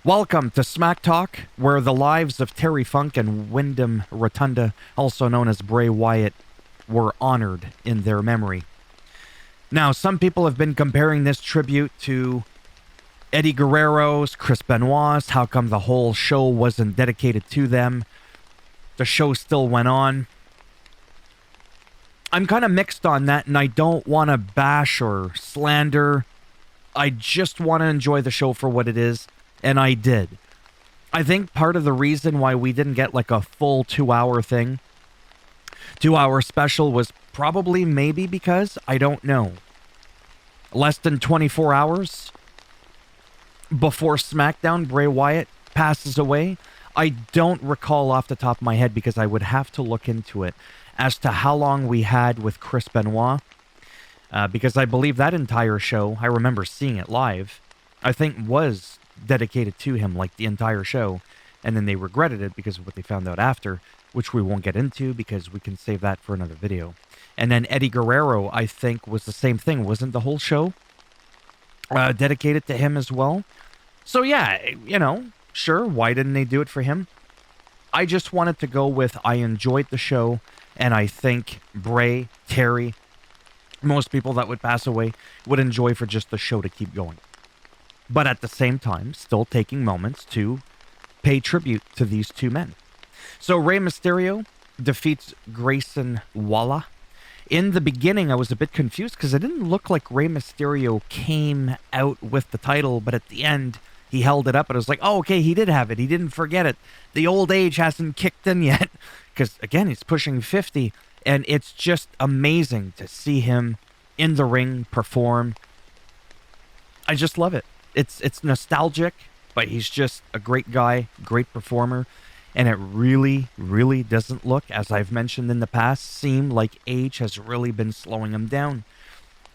Welcome to Smack Talk, where the lives of Terry Funk and Wyndham Rotunda, also known as Bray Wyatt, were honored in their memory. Now, some people have been comparing this tribute to Eddie Guerrero's, Chris Benoit's. How come the whole show wasn't dedicated to them? The show still went on. I'm kind of mixed on that, and I don't want to bash or slander. I just want to enjoy the show for what it is. And I did. I think part of the reason why we didn't get like a full 2-hour thing, 2-hour special, was probably maybe because, I don't know, less than 24 hours before SmackDown, Bray Wyatt passes away. I don't recall off the top of my head because I would have to look into it as to how long we had with Chris Benoit. Because I believe that entire show, I remember seeing it live, I think was dedicated to him, like the entire show, and then they regretted it because of what they found out after, which we won't get into because we can save that for another video. And then Eddie Guerrero, I think, was the same thing. Wasn't the whole show dedicated to him as well? So yeah, sure, why didn't they do it for him? I just wanted to go with I enjoyed the show, and I think Bray, Terry, most people that would pass away would enjoy for just the show to keep going. But at the same time, still taking moments to pay tribute to these two men. So Rey Mysterio defeats Grayson Waller. In the beginning, I was a bit confused because it didn't look like Rey Mysterio came out with the title, but at the end, he held it up and I was like, oh, okay, he did have it. He didn't forget it. The old age hasn't kicked in yet because, again, he's pushing 50, and it's just amazing to see him in the ring perform. I just love it. It's nostalgic, but he's just a great guy, great performer, and it really, really doesn't look, as I've mentioned in the past, seem like age has really been slowing him down.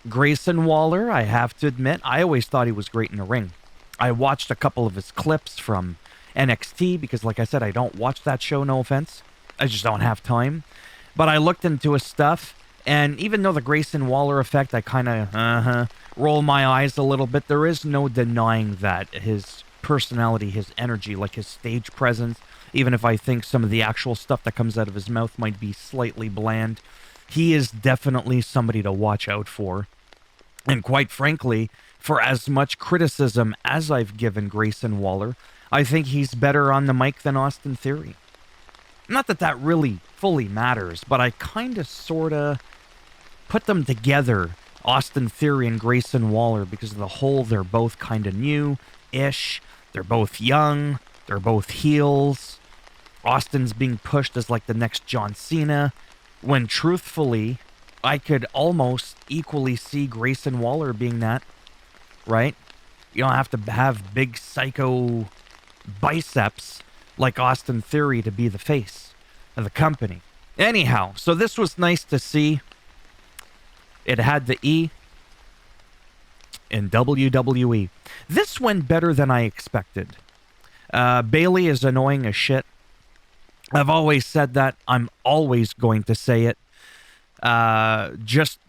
Grayson Waller, I have to admit, I always thought he was great in the ring. I watched a couple of his clips from NXT because, like I said, I don't watch that show, no offense. I just don't have time. But I looked into his stuff, and even though the Grayson Waller effect, I kind of, roll my eyes a little bit, there is no denying that his personality, his energy, like his stage presence, even if I think some of the actual stuff that comes out of his mouth might be slightly bland, he is definitely somebody to watch out for. And quite frankly, for as much criticism as I've given Grayson Waller, I think he's better on the mic than Austin Theory. Not that that really fully matters, but I kind of sort of put them together, Austin Theory and Grayson Waller, because of the whole they're both kind of new-ish, they're both young, they're both heels. Austin's being pushed as like the next John Cena, when truthfully, I could almost equally see Grayson Waller being that, right? You don't have to have big psycho biceps like Austin Theory to be the face of the company. Anyhow, so this was nice to see. It had the E in WWE. This went better than I expected. Bailey is annoying as shit. I've always said that. I'm always going to say it. Just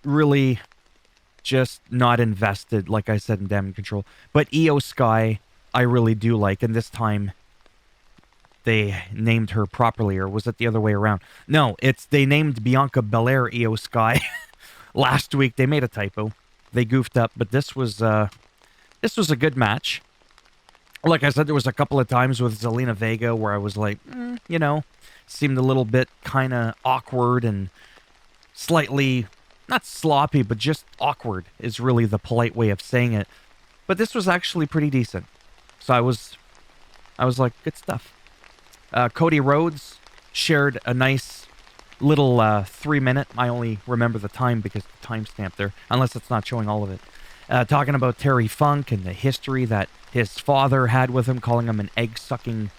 not invested, like I said, in Damage Control. But Io Sky, I really do like. And this time, they named her properly. Or was it the other way around? No, they named Bianca Belair Io Sky. Last week, they made a typo. They goofed up, but this was a good match. Like I said, there was a couple of times with Zelina Vega where I was like, seemed a little bit kind of awkward and slightly, not sloppy, but just awkward is really the polite way of saying it. But this was actually pretty decent. So I was like, good stuff. Cody Rhodes shared a nice little 3-minute, I only remember the time because the timestamp there, unless it's not showing all of it, talking about Terry Funk and the history that his father had with him, calling him an egg-sucking,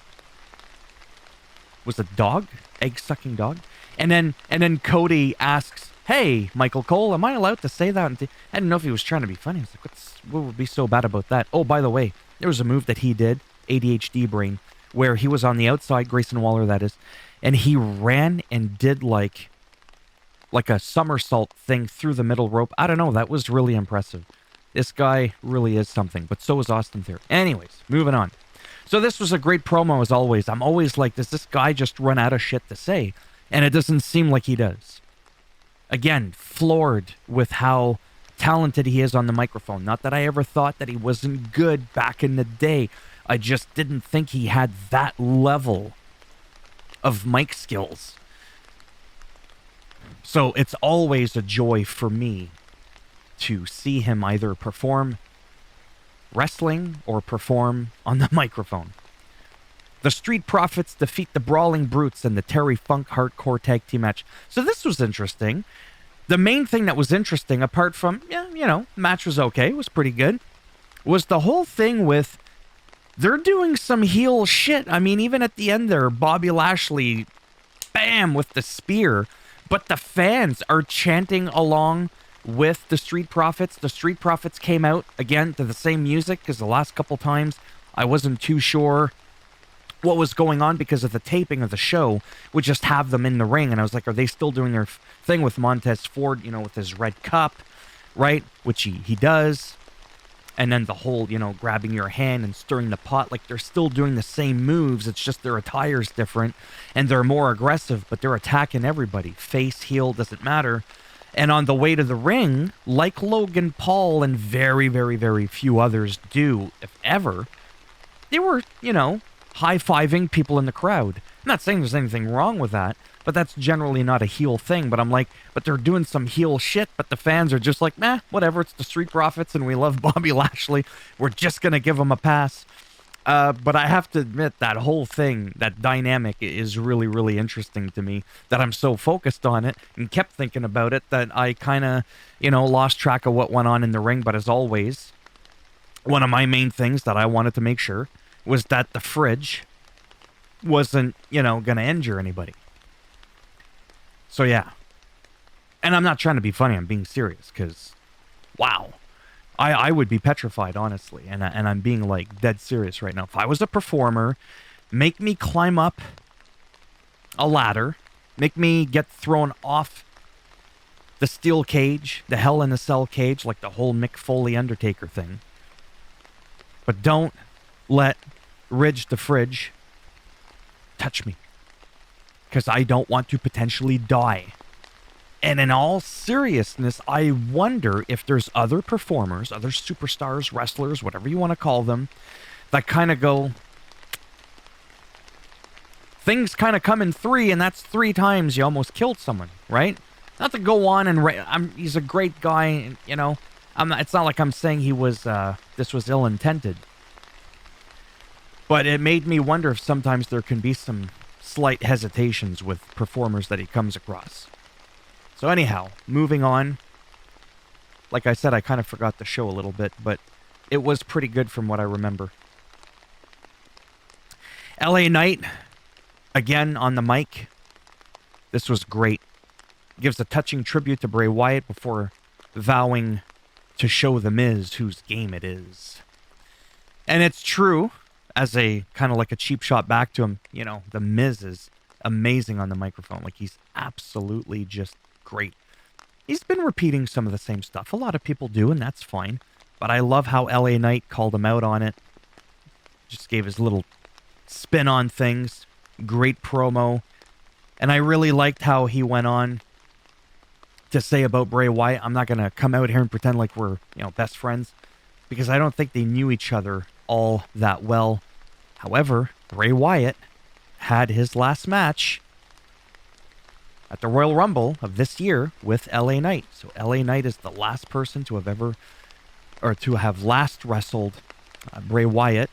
was it dog? Egg-sucking dog? And then Cody asks, hey, Michael Cole, am I allowed to say that? And I didn't know if he was trying to be funny. I was like, what would be so bad about that? Oh, by the way, there was a move that he did, ADHD brain, where he was on the outside, Grayson Waller that is, and he ran and did like a somersault thing through the middle rope. I don't know, that was really impressive. This guy really is something, but so is Austin Theory. Anyways, moving on. So this was a great promo as always. I'm always like, does this guy just run out of shit to say? And it doesn't seem like he does. Again, floored with how talented he is on the microphone. Not that I ever thought that he wasn't good back in the day. I just didn't think he had that level of mic skills. So it's always a joy for me to see him either perform wrestling or perform on the microphone. The Street Profits defeat the Brawling Brutes in the Terry Funk Hardcore Tag Team match. So this was interesting. The main thing that was interesting, apart from, match was okay, it was pretty good, was the whole thing with they're doing some heel shit. I mean, even at the end there, Bobby Lashley, bam, with the spear, but the fans are chanting along with the Street Profits. The Street Profits came out, again, to the same music, because the last couple times I wasn't too sure what was going on because of the taping of the show would just have them in the ring. And I was like, are they still doing their thing with Montez Ford, with his red cup, right? Which he does. And then the whole, grabbing your hand and stirring the pot, like they're still doing the same moves. It's just their attire's different and they're more aggressive, but they're attacking everybody. Face, heel, doesn't matter. And on the way to the ring, like Logan Paul and very, very, very few others do, if ever, they were, high-fiving people in the crowd. I'm not saying there's anything wrong with that, but that's generally not a heel thing. But I'm like, but they're doing some heel shit, but the fans are just like, whatever, it's the Street Profits and we love Bobby Lashley. We're just going to give him a pass. But I have to admit, that whole thing, that dynamic is really, really interesting to me, that I'm so focused on it and kept thinking about it that I kind of, lost track of what went on in the ring. But as always, one of my main things that I wanted to make sure was that the fridge wasn't, going to injure anybody. So, yeah. And I'm not trying to be funny. I'm being serious because, wow. I would be petrified, honestly. And I'm being, dead serious right now. If I was a performer, make me climb up a ladder. Make me get thrown off the steel cage, the Hell in a Cell cage, like the whole Mick Foley Undertaker thing. But don't let Ridge the Fridge touch me, because I don't want to potentially die. And in all seriousness, I wonder if there's other performers, other superstars, wrestlers, whatever you want to call them, that kind of go, things kind of come in three, and that's 3 times you almost killed someone, right? Not to go on and he's a great guy, it's not like I'm saying this was ill-intended. But it made me wonder if sometimes there can be some slight hesitations with performers that he comes across. So anyhow, moving on. Like I said, I kind of forgot the show a little bit, but it was pretty good from what I remember. LA Knight, again on the mic. This was great. Gives a touching tribute to Bray Wyatt before vowing to show The Miz whose game it is. And it's true. As a kind of like a cheap shot back to him, The Miz is amazing on the microphone. Like, he's absolutely just great. He's been repeating some of the same stuff. A lot of people do, and that's fine. But I love how LA Knight called him out on it. Just gave his little spin on things. Great promo. And I really liked how he went on to say about Bray Wyatt. I'm not going to come out here and pretend like we're, best friends, because I don't think they knew each other all that well. However, Bray Wyatt had his last match at the Royal Rumble of this year with LA Knight. So LA Knight is the last person to have last wrestled Bray Wyatt.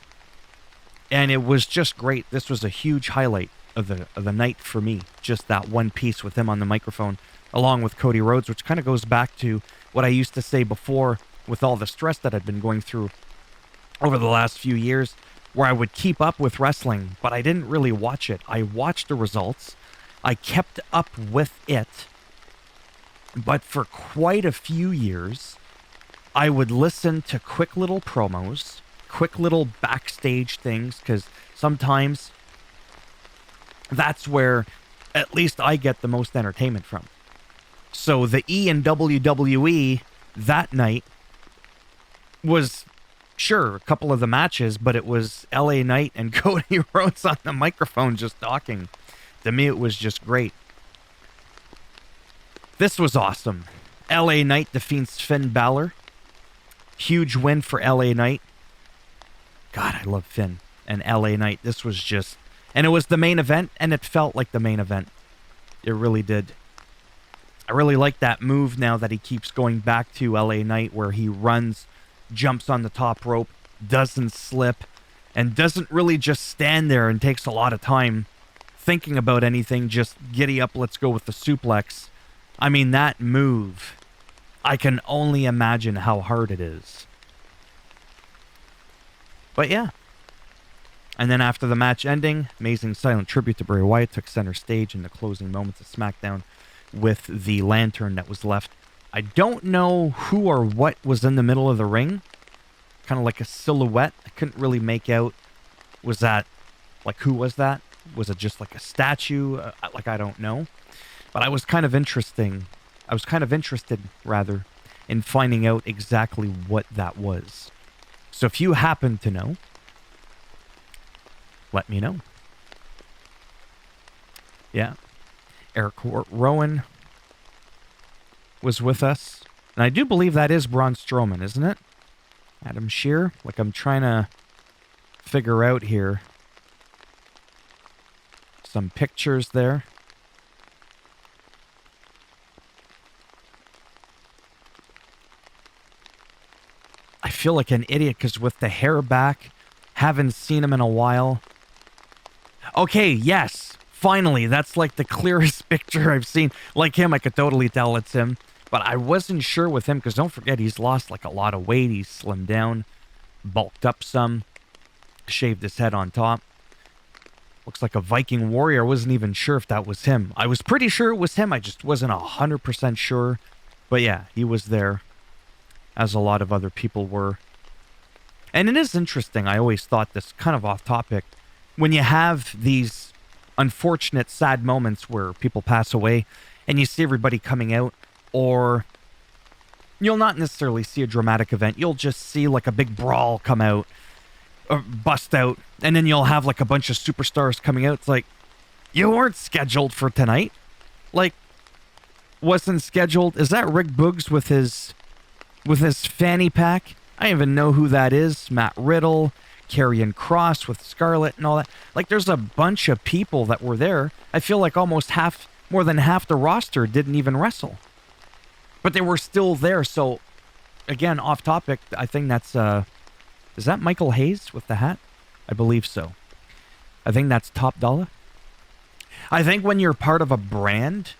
And it was just great. This was a huge highlight of the night for me. Just that one piece with him on the microphone, along with Cody Rhodes, which kind of goes back to what I used to say before with all the stress that I'd been going through over the last few years, where I would keep up with wrestling, but I didn't really watch it. I watched the results. I kept up with it. But for quite a few years, I would listen to quick little promos, quick little backstage things, because sometimes that's where at least I get the most entertainment from. So the E in WWE that night was Sure, a couple of the matches, but it was LA Knight and Cody Rhodes on the microphone just talking. To me, it was just great. This was awesome. LA Knight defeats Finn Balor. Huge win for LA Knight. God, I love Finn and LA Knight. This was just... And it was the main event, and it felt like the main event. It really did. I really like that move now that he keeps going back to LA Knight, where he runs, jumps on the top rope, doesn't slip, and doesn't really just stand there and takes a lot of time thinking about anything. Just giddy up, let's go with the suplex. I mean, that move, I can only imagine how hard it is. But yeah. And then after the match ending, amazing silent tribute to Bray Wyatt took center stage in the closing moments of SmackDown with the lantern that was left. I don't know who or what was in the middle of the ring. Kind of like a silhouette. I couldn't really make out. Was that, like, who was that? Was it just like a statue? Like, I don't know. But I was kind of interested, rather, in finding out exactly what that was. So if you happen to know, let me know. Yeah. Eric Rowan was with us. And I do believe that is Braun Strowman, isn't it? Adam Shear. Like, I'm trying to figure out here. Some pictures there. I feel like an idiot because with the hair back, haven't seen him in a while. Okay, yes. Finally, that's like the clearest picture I've seen. Like him, I could totally tell it's him. But I wasn't sure with him because don't forget, he's lost like a lot of weight. He's slimmed down, bulked up some, shaved his head on top. Looks like a Viking warrior. I wasn't even sure if that was him. I was pretty sure it was him. I just wasn't 100% sure. But yeah, he was there, as a lot of other people were. And it is interesting. I always thought this, kind of off topic, when you have these unfortunate, sad moments where people pass away and you see everybody coming out, or you'll not necessarily see a dramatic event. You'll just see like a big brawl come out, or bust out, and then you'll have like a bunch of superstars coming out. It's like, you weren't scheduled for tonight. Like, wasn't scheduled. Is that Rick Boogs with his fanny pack? I don't even know who that is. Matt Riddle, Karrion Kross with Scarlett and all that. Like, there's a bunch of people that were there. I feel like almost more than half the roster didn't even wrestle. But they were still there. So, again, off topic, I think that's, is that Michael Hayes with the hat? I believe so. I think that's Top Dollar. I think when you're part of a brand,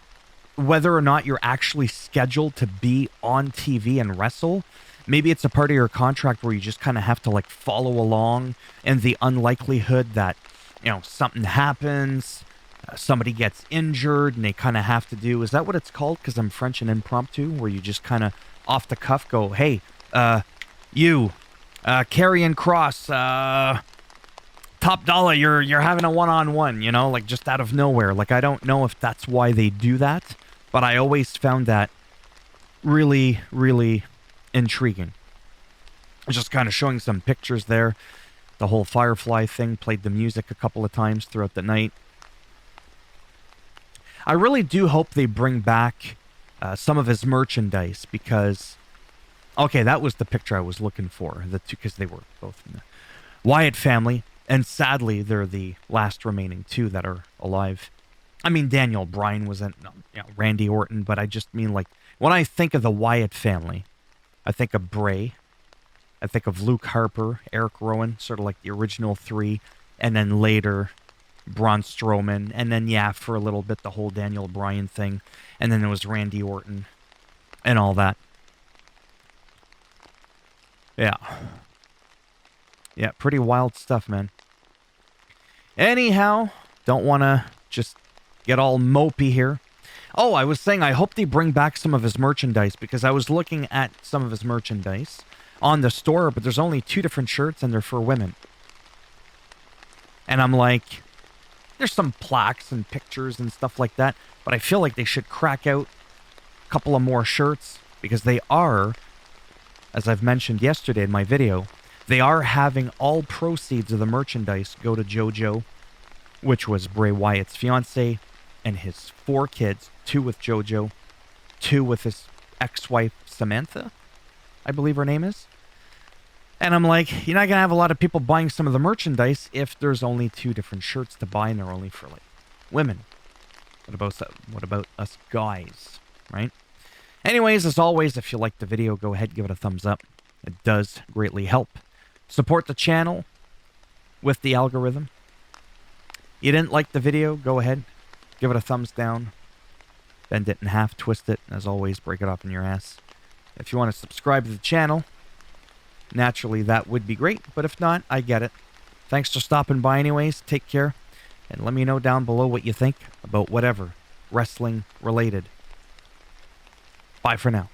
whether or not you're actually scheduled to be on TV and wrestle, maybe it's a part of your contract where you just kind of have to like follow along, and the unlikelihood that, you know, something happens, somebody gets injured, and they kind of have to do, is that what it's called? Because I'm French and impromptu, where you just kind of off the cuff go, hey, Karrion Kross, Top Dollar, you're having a one-on-one, you know, like just out of nowhere. Like, I don't know if that's why they do that, but I always found that really, really intriguing. Just kind of showing some pictures there. The whole Firefly thing, played the music a couple of times throughout the night. I really do hope they bring back some of his merchandise, because, okay, that was the picture I was looking for. The two, because they were both in the Wyatt family, and sadly, they're the last remaining two that are alive. I mean, Daniel Bryan wasn't, you know, Randy Orton, but I just mean, like, when I think of the Wyatt family, I think of Bray, I think of Luke Harper, Eric Rowan, sort of like the original three, and then later Braun Strowman, and then, yeah, for a little bit, the whole Daniel Bryan thing, and then there was Randy Orton, and all that. Yeah. Yeah, pretty wild stuff, man. Anyhow, don't want to just get all mopey here. Oh, I was saying I hope they bring back some of his merchandise, because I was looking at some of his merchandise on the store, but there's only 2 different shirts and they're for women. And I'm like, there's some plaques and pictures and stuff like that, but I feel like they should crack out a couple of more shirts, because they are, as I've mentioned yesterday in my video, They are having all proceeds of the merchandise go to JoJo, which was Bray Wyatt's fiance, and his 4 kids, 2 with JoJo, 2 with his ex-wife Samantha, I believe her name is. And I'm like, you're not going to have a lot of people buying some of the merchandise if there's only 2 different shirts to buy and they're only for like women. What about us guys, right? Anyways, as always, if you liked the video, go ahead, give it a thumbs up. It does greatly help. Support the channel with the algorithm. You didn't like the video, go ahead, give it a thumbs down. Bend it in half, twist it, and as always, break it off in your ass. If you want to subscribe to the channel, naturally that would be great, but if not, I get it. Thanks for stopping by anyways, take care, and let me know down below what you think about whatever wrestling related. Bye for now.